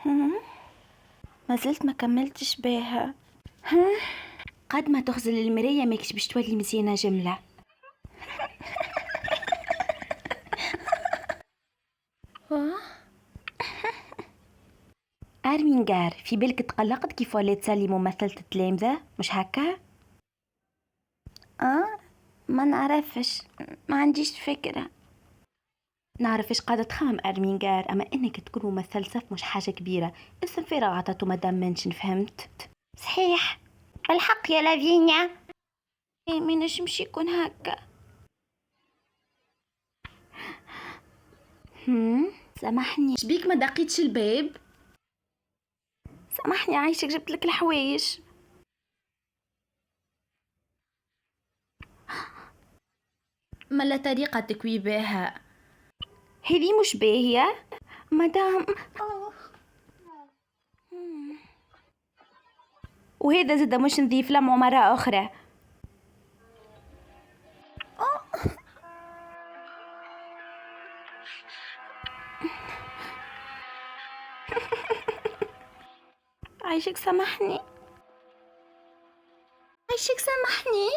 هم؟ ما زلت ما كملتش بيها. ها؟ قد ما تخزل المراية ماكش باش تولي مزيانة جملة. أرمينغار، في بالك تقلقت كيف وليت سالي ممثلة التلامذة مش هكا؟ ما نعرفش، ما عنديش فكرة. نعرفش قاعدة تخمم أرمينغار، أما إنك تكون ممثل صف مش حاجة كبيرة. اسم فراغ عطاتو مدام منشن، فهمت؟ صحيح، الحق يا لافينيا. ما نجمش يكون هكا. سامحني، شبيك ما دقيتش الباب؟ سامحني عايشك، جبت لك الحوايج. ما لا طريقة تكوي بها هذه مش باهية مدام. وهذا زاد مش نضيف لمعه مرة أخرى. عايشك سامحني، عايشك سامحني.